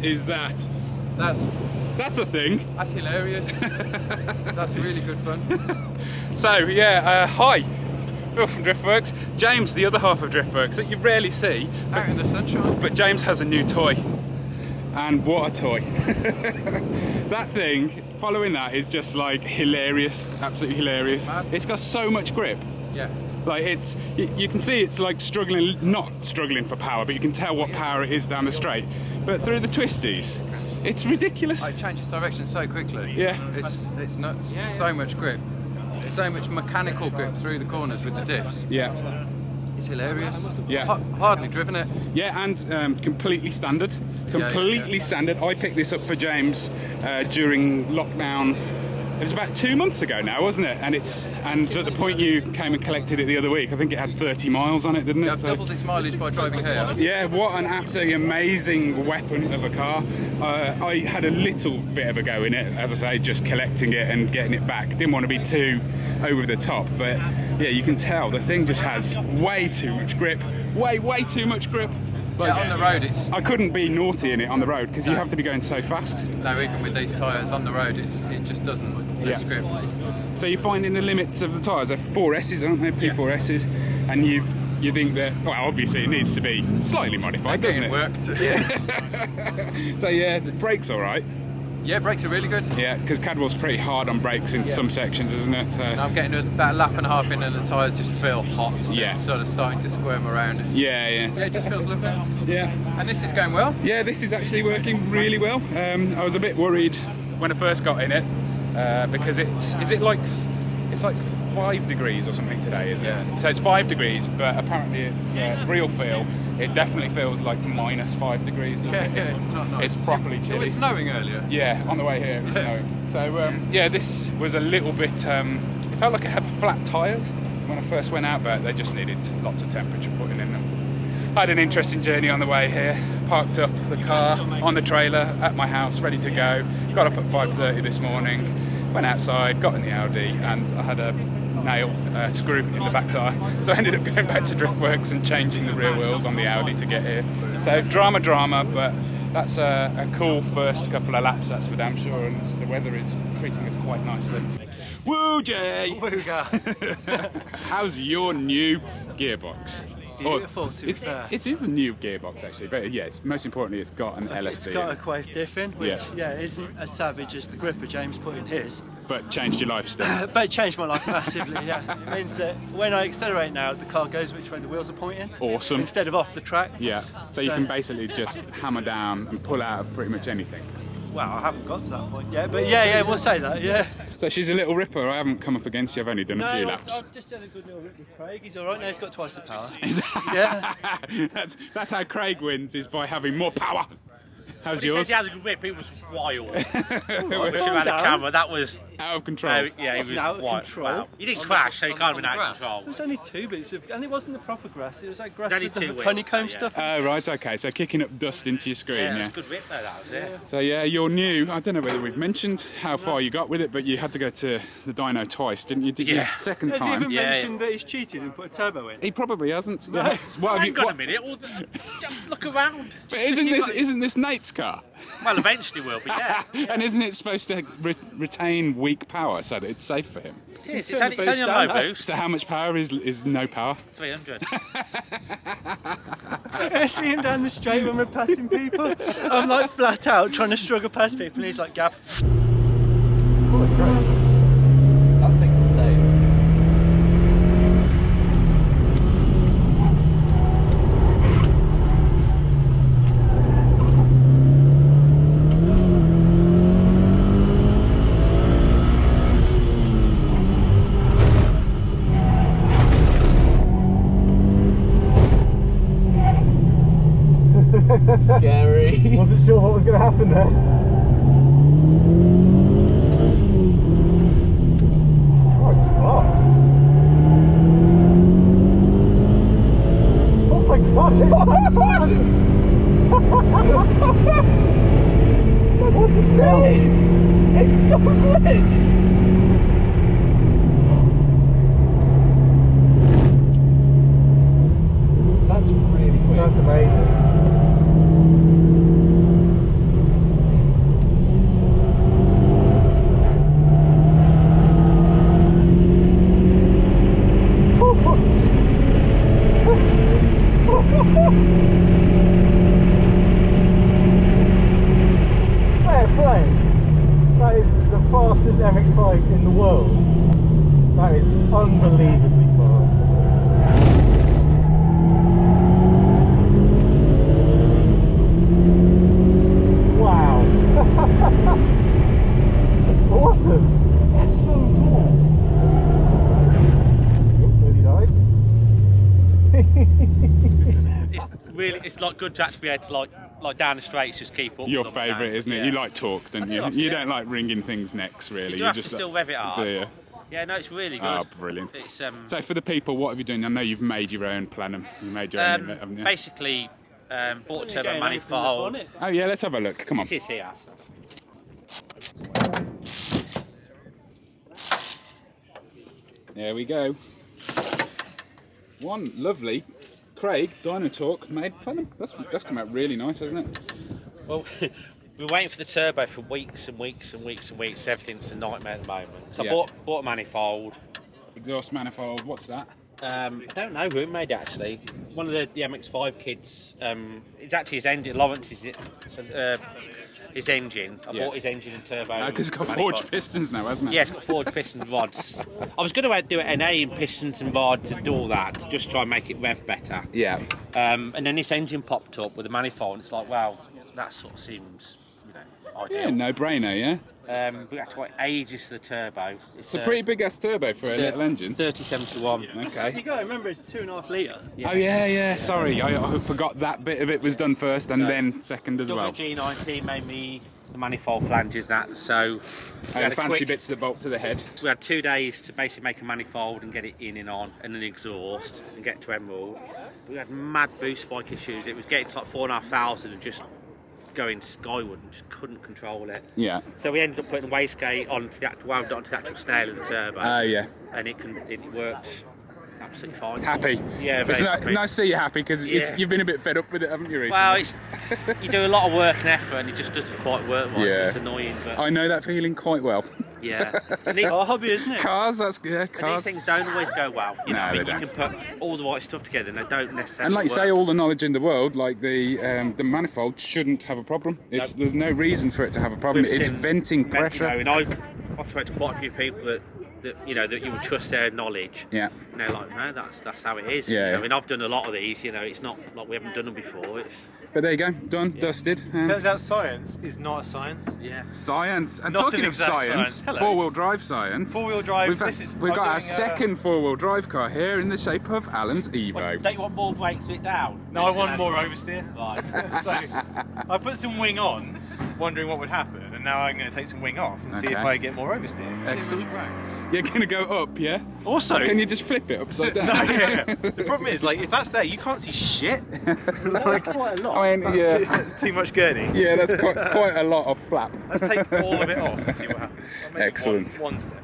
is that? That's a thing. That's hilarious. That's really good fun. So yeah, hi, Bill from Driftworks. James, the other half of Driftworks that you rarely see. Out in the sunshine. But James has a new toy. And what a toy. That thing, following that, is just like hilarious, absolutely hilarious. It's got so much grip. Yeah. Like it's, you can see it's like struggling, not struggling for power, but you can tell what power it is down the straight. But through the twisties, it's ridiculous. It changes direction so quickly. Yeah. It's nuts. So much grip. So much mechanical grip through the corners with the diffs. Yeah. It's hilarious. Yeah. Hardly driven it. Yeah, and completely standard. Completely standard. I picked this up for James during lockdown. It was about 2 months ago now, wasn't it? And at the point you came and collected it the other week, I think it had 30 miles on it, didn't it? Yeah, I've doubled its mileage by driving here. Yeah, what an absolutely amazing weapon of a car. I had a little bit of a go in it, as I say, just collecting it and getting it back. Didn't want to be too over the top, but yeah, you can tell the thing just has way too much grip. Way too much grip. Like, yeah, on the road I couldn't be naughty in it on the road because you have to be going so fast. No, even with these tyres on the road, it just doesn't lose grip. So you're finding the limits of the tyres. They're 4Ss, aren't they? P4Ss, and you think that, well, obviously it needs to be slightly modified, doesn't it? Worked. Yeah. So yeah, the brakes all right. Yeah, brakes are really good. Yeah, because Cadwell's pretty hard on brakes in some sections, isn't it? So. And I'm getting about a lap and a half in and the tyres just feel hot. Yeah. It's sort of starting to squirm around. Yeah. Yeah, it just feels lovely. Yeah. And this is going well? Yeah, this is actually working really well. I was a bit worried when I first got in it because it's like 5 degrees or something today, is it? Yeah. So it's 5 degrees, but apparently it's real feel. It definitely feels like -5 degrees. It's not nice. It's properly chilly. It was snowing earlier. Yeah, on the way here it was snowing. So yeah, this was a little bit. It felt like it had flat tyres when I first went out, but they just needed lots of temperature putting in them. I had an interesting journey on the way here. Parked up the car on the trailer at my house, ready to go. Got up at 5:30 this morning. Went outside, got in the Audi, and I had a nail screw in the back tyre, so I ended up going back to Driftworks and changing the rear wheels on the Audi to get here. So drama, but that's a cool first couple of laps, that's for damn sure, and the weather is treating us quite nicely. Woo, Jay! Wooga! How's your new gearbox? Beautiful, to be fair. It is a new gearbox actually, but yeah, most importantly it's got an LSD. It's got a quave diff in, which isn't as savage as the gripper James put in his. But changed your life still. But it changed my life massively, yeah. It means that when I accelerate now, the car goes which way the wheels are pointing. Awesome. Instead of off the track. Yeah, so you can basically just hammer down and pull out of pretty much anything. Well, I haven't got to that point yet, but yeah, we'll say that, yeah. So she's a little ripper. I haven't come up against you, I've only done a few laps. I've just had a good little rip with Craig. He's alright now, he's got twice the power. Yeah. That's how Craig wins, is by having more power. How's yours? He has a good rip, it was wild. We should have had a camera, that was out of control. Yeah, he was out of control. Wow. He didn't crash, so he can't have been out of control. It was only 2 bits of, and it wasn't the proper grass, it was like grass Only with the 2 wheels, honeycomb so, stuff. Oh, right, okay, so kicking up dust into your screen, Yeah, it was a good rip though, that was it. So yeah, you're new. I don't know whether we've mentioned how far you got with it, but you had to go to the dyno twice, didn't you? Did you? Second Has time. he even mentioned that he's cheated and put a turbo in? He probably hasn't. No. Yeah. What have Hang on a minute, look around. But isn't this Nate's car? Well, eventually will be, yeah. And isn't it supposed to retain weak power so that it's safe for him? It is, it's only on low boost. So how much power is no power? 300. I see him down the straight when we're passing people. I'm like flat out trying to struggle past people and he's like, Gab. That thing's insane. Scary. Wasn't sure what was going to happen there. Oh, it's fast. Oh my god, it's so fast! What's sick? It's so quick! That's really quick. That's amazing. unbelievably fast. Wow. That's awesome. So cool. Oh, nearly died. It's like good to actually be able to like down the straights just keep up. Your with them favourite, now. isn't it? Yeah. You like torque, don't you? like it, You yeah. don't like ringing things necks, really. You do have just to still rev it hard. Do you? Yeah, no, it's really good. Oh, brilliant. It's So for the people, what have you done? I know you've made your own Plenum. You made your own, haven't you? basically bought a turbo Going over from the manifold. bonnet. Oh yeah, let's have a look. Come on. It is here. There we go. One lovely Craig Dyno Torque made Plenum. That's come out really nice, hasn't it? Well, we're waiting for the turbo for weeks and weeks and weeks and weeks. Everything's a nightmare at the moment. So Yeah. I bought a manifold. Exhaust manifold. What's that? I don't know who made it actually. One of the MX5 kids. It's actually his engine. Lawrence is his engine. I bought his engine and turbo. Because it's got manifold. forged pistons now, hasn't it? Yeah, it's got forged piston rods. I was going to do an NA in pistons and rods and do all that to just try and make it rev better. Yeah. And then this engine popped up with a manifold, and it's like, well, that sort of seems, ideal. Yeah, no brainer, yeah. We had to wait ages for the turbo. It's a pretty big ass turbo for a little engine. 3071. Okay. You got to remember it's 2.5 litre. Oh yeah. Sorry, I forgot that bit of it was done first and then second as well. G19 made me the manifold flanges that. So we had a fancy quick- bits that bolt to the head. We had 2 days to basically make a manifold and get it in and on, and an exhaust, and get to Emerald. We had mad boost spike issues. It was getting to like 4,500 and just going skyward and just couldn't control it. Yeah. So we ended up putting the wastegate onto the actual snail of the turbo. Oh yeah. And it works absolutely fine. Happy. Yeah, It's very happy. nice to see you happy because Yeah. you've been a bit fed up with it, haven't you, recently? Well, you do a lot of work and effort, and it just doesn't quite work right. Yeah. So it's annoying, but I know that feeling quite well. yeah. And these, Our hobby, isn't it? Cars, that's yeah, and these cars. things don't always go well. You know, No, I mean, they you can put all the right stuff together, and they don't necessarily. And like you say, work. all the knowledge in the world, like the manifold, shouldn't have a problem. There's no reason for it to have a problem. We've It's seen venting pressure. And I've spoke to quite a few people that you would trust their knowledge. Yeah. And they're like, no, that's how it is. Yeah, You know, yeah. I mean, I've done a lot of these. It's not like we haven't done them before. It's But there you go, done, dusted. Turns out science is not a science. yeah. Science. And Not talking an of exact science, science. Hello. four-wheel drive science. Four-wheel drive. We've I'm got our doing, second four-wheel drive car here in the shape of Alan's Evo. Don't you want more brakes with it down? No, I want more oversteer. Right. So I put some wing on, wondering what would happen, and now I'm going to take some wing off and see if Okay. I get more oversteer. Excellent. You're going to go up, yeah? Also, Can you just flip it upside down? No, yeah. The problem is, like, if that's there, you can't see shit. Like, quite a lot. I mean, yeah. That's too much gurney. Yeah, that's quite a lot of flap. Let's take all of it off and see what happens. I'll make it Excellent. One step.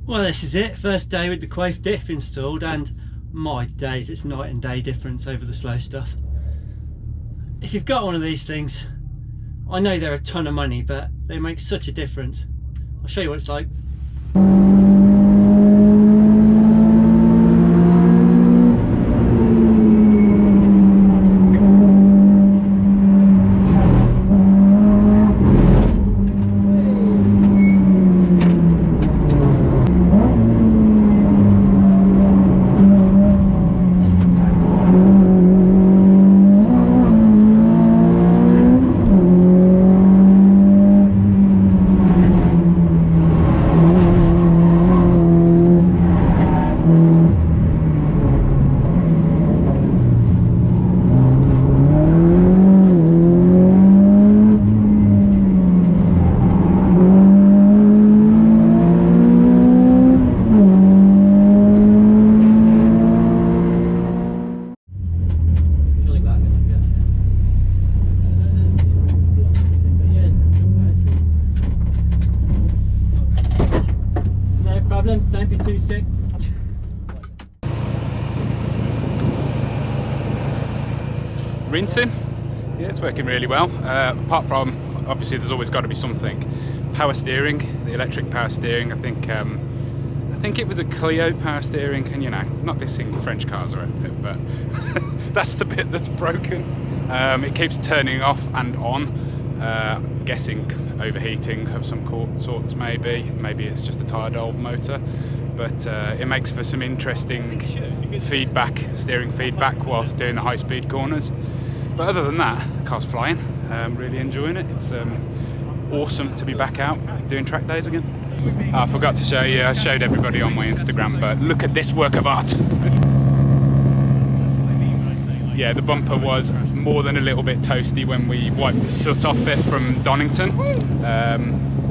Well, this is it, first day with the Quaife diff installed, and my days, it's night and day difference over the slow stuff. If you've got one of these things, I know they're a ton of money, but they make such a difference. I'll show you what it's like. Don't be too sick. Rinsing, yeah, it's working really well. Apart from, obviously, there's always got to be something. Power steering, the electric power steering. I think it was a Clio power steering, and you know, not dissing French cars or anything, but that's the bit that's broken. It keeps turning off and on. Guessing overheating of some sorts, maybe it's just a tired old motor, but it makes for some interesting steering feedback whilst doing the high-speed corners. But other than that, the car's flying. Really enjoying it. It's awesome to be back out doing track days again. I forgot to show you, I showed everybody on my Instagram, but look at this work of art. Yeah, the bumper was more than a little bit toasty when we wiped the soot off it from Donington.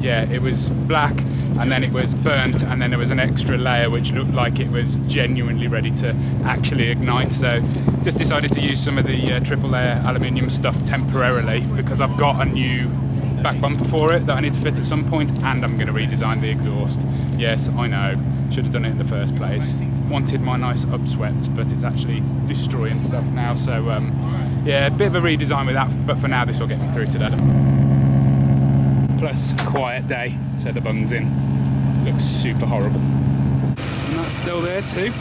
Yeah, it was black, and then it was burnt, and then there was an extra layer which looked like it was genuinely ready to actually ignite. So just decided to use some of the triple layer aluminium stuff temporarily, because I've got a new back bumper for it that I need to fit at some point, and I'm going to redesign the exhaust. Yes, I know, should have done it in the first place. Wanted my nice upswept, but it's actually destroying stuff now. So yeah, a bit of a redesign with that, but for now this will get me through today. Plus quiet day, so the bung's in. Looks super horrible. And that's still there too.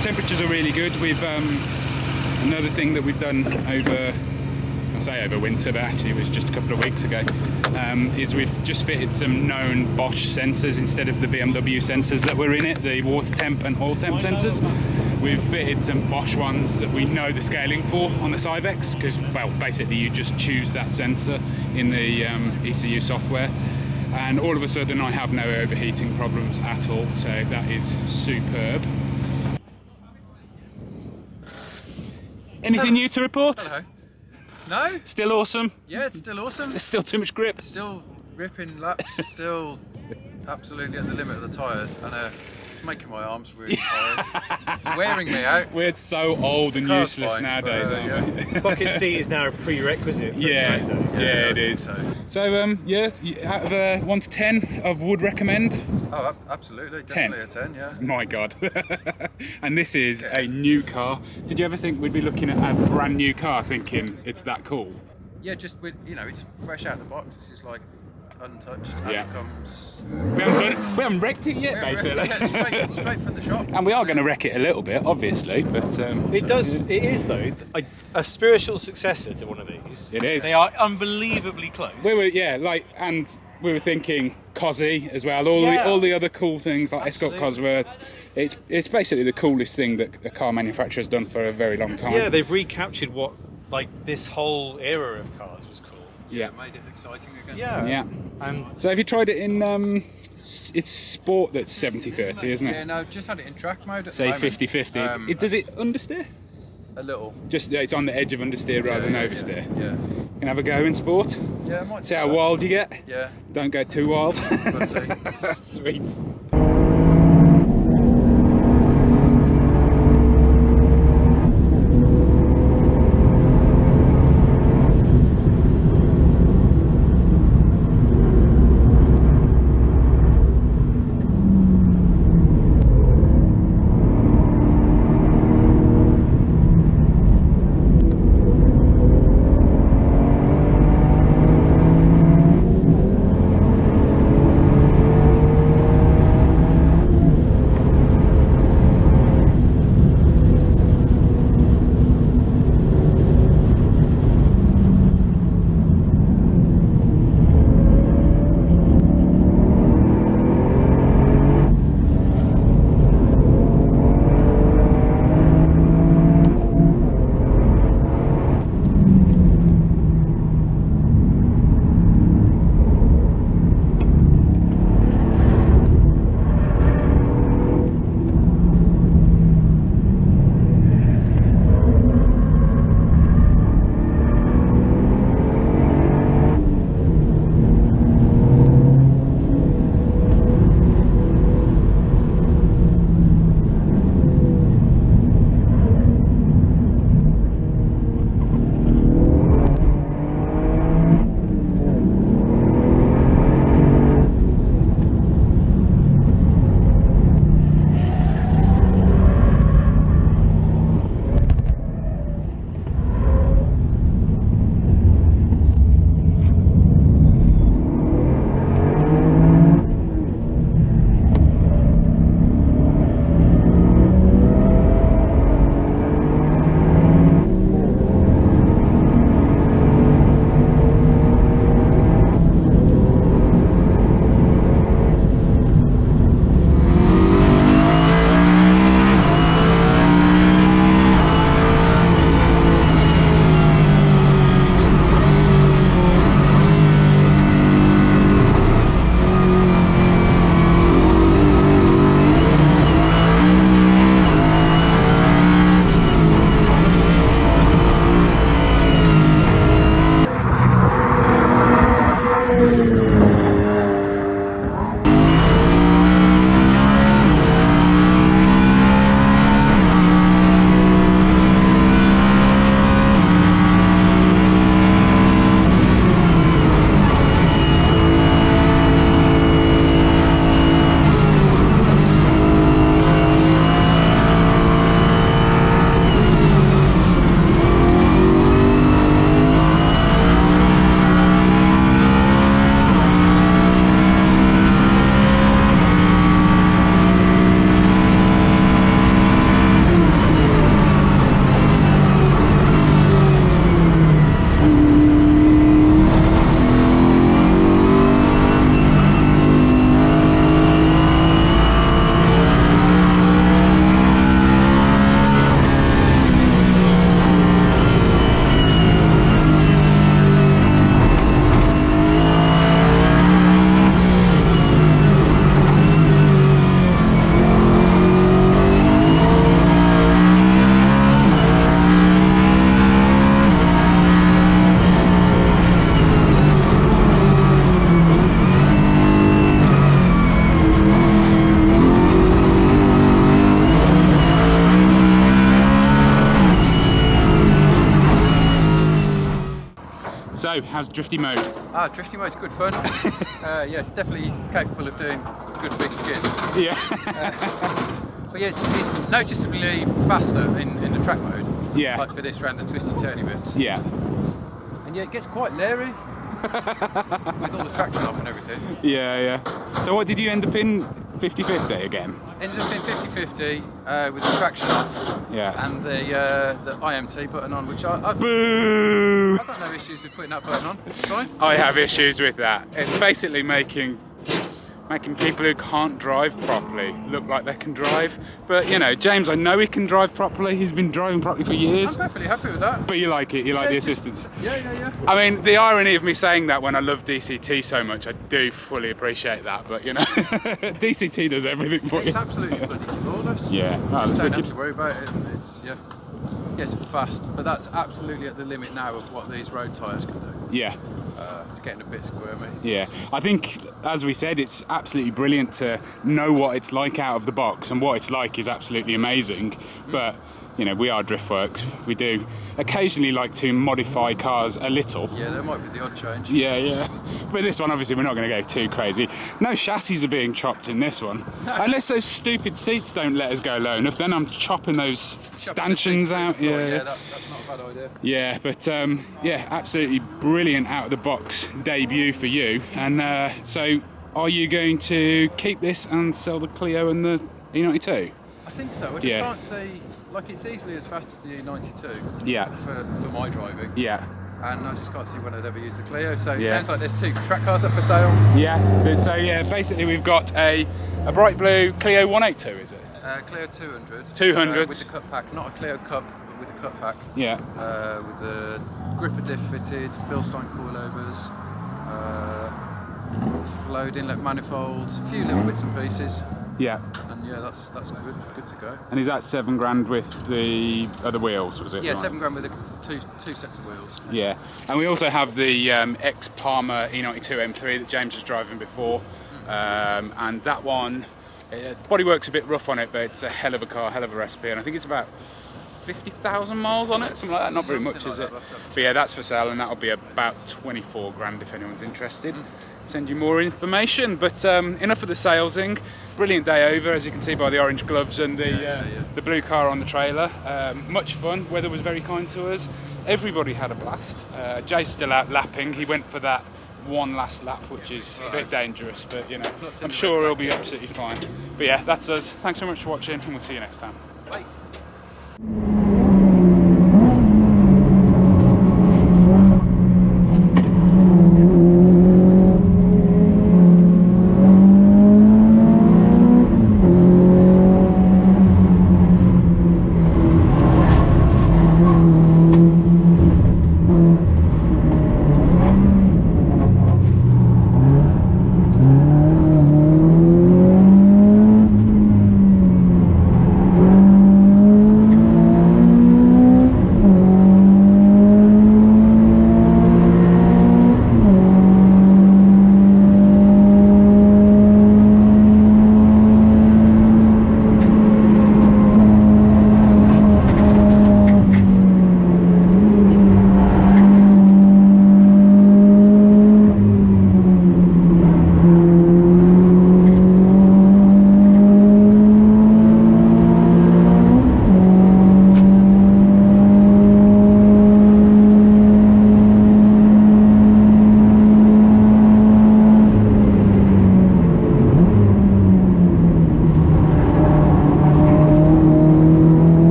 Temperatures are really good. We've another thing that we've done over, I say over winter, but actually it was just a couple of weeks ago, is we've just fitted some known Bosch sensors instead of the BMW sensors that were in it, the water temp and oil temp sensors. We've fitted some Bosch ones that we know the scaling for on the Civex, because, well, basically you just choose that sensor in the ECU software, and all of a sudden I have no overheating problems at all, so that is superb. Anything new to report? Hello. No? Still awesome? Yeah, it's still awesome. There's still too much grip. Still ripping laps, still absolutely at the limit of the tyres, and it's making my arms really tired. It's wearing me out. We're so old and Car's useless fine, nowadays, but, aren't we? Bucket seat is now a prerequisite for Yeah, a track day. yeah, I it think is. so. So, yeah, out of 1 to 10, I would recommend. Oh, absolutely, definitely 10. A 10, yeah. My God. And this is a new car. Did you ever think we'd be looking at a brand new car thinking it's that cool? Yeah, just with, you know, it's fresh out the box. This is like untouched as Yeah. it comes. We haven't wrecked it yet, basically. Straight from the shop. And we are going to wreck it a little bit, obviously, but It is though, a spiritual successor to one of these. It is. They are unbelievably close. we were, yeah, like, and we were thinking Cosy as well. Yeah. All the other cool things like Escort Absolutely. Cosworth. It's basically the coolest thing that a car manufacturer's done for a very long time. Yeah, they've recaptured what, like, this whole era of cars was cool. Yeah. Made it exciting again. Yeah. Yeah. And So have you tried it in? It's sport that's 70/30, isn't it? Yeah, no, just had it in track mode at Say the moment. 50/50. Does it understeer? A little. Just it's on the edge of understeer rather than oversteer. Yeah. You can have a go in sport. Yeah, I might See do how that. wild you get. Yeah. Don't go too wild. We'll see. Sweet. So, how's drifty mode? Drifting mode's good fun. Yeah, it's definitely capable of doing good big skids. Yeah. But yeah, it's noticeably faster in the track mode. Yeah. Like for this, around the twisty turny bits. Yeah. And yeah, it gets quite leery with all the traction off and everything. Yeah, yeah. So what did you end up in? 50-50 again? Ended up in 50-50 with the traction off. Yeah. And the IMT button on, which I've Boo! got no issues with putting that button on. It's fine. I have issues with that. It's basically making people who can't drive properly look like they can drive. But you know, James, I know he can drive properly. He's been driving properly for years. I'm perfectly happy with that. But you like it. You like the it's just- assistance. Yeah. I mean, the irony of me saying that when I love DCT so much, I do fully appreciate that. But you know, DCT does everything for you. It's absolutely bloody flawless. Yeah. Oh, Just that's don't have wicked. to worry about it. And it's it's fast, but that's absolutely at the limit now of what these road tyres can do. Yeah. It's getting a bit squirmy. Yeah, I think, as we said, it's absolutely brilliant to know what it's like out of the box, and what it's like is absolutely amazing. But you know, we are Driftworks. We do occasionally like to modify cars a little. Yeah, there might be the odd change. Yeah. But this one, obviously, we're not going to go too crazy. No chassis are being chopped in this one. Unless those stupid seats don't let us go low enough, then I'm chopping those stanchions out. Yeah, that's not a bad idea. Yeah, but yeah, absolutely brilliant out of the box debut for you. And so, are you going to keep this and sell the Clio and the E92? I think so. I just can't see, like, it's easily as fast as the E92 Yeah. for my driving. Yeah. And I just can't see when I'd ever use the Clio. So it Yeah. sounds like there's two track cars up for sale. Yeah. So yeah, basically we've got a bright blue Clio 182, is it? Clio 200. 200. With the cut pack, not a Clio Cup, but with the cut pack. Yeah. With the gripper diff fitted, Bilstein coilovers, flowed inlet manifold, a few little bits and pieces. Yeah. And yeah, that's good to go. And is that £7,000 with the other wheels, was it? Yeah, Right. £7,000 with the two sets of wheels. Yeah, and we also have the ex-Palmer E92 M3 that James was driving before, and that one, bodywork's a bit rough on it, but it's a hell of a car, hell of a recipe, and I think it's about 50,000 miles on it, something like that. Not very much, Something is like it? that. But yeah, that's for sale, and that'll be about £24,000 if anyone's interested. Send you more information, but enough of the salesing. Brilliant day over, as you can see by the orange gloves and the blue car on the trailer. Much fun. Weather was very kind to us. Everybody had a blast. Jay's still out lapping. He went for that one last lap, which is a bit dangerous, but you know, I'm sure he'll be absolutely fine. But yeah, that's us. Thanks so much for watching, and we'll see you next time. Bye.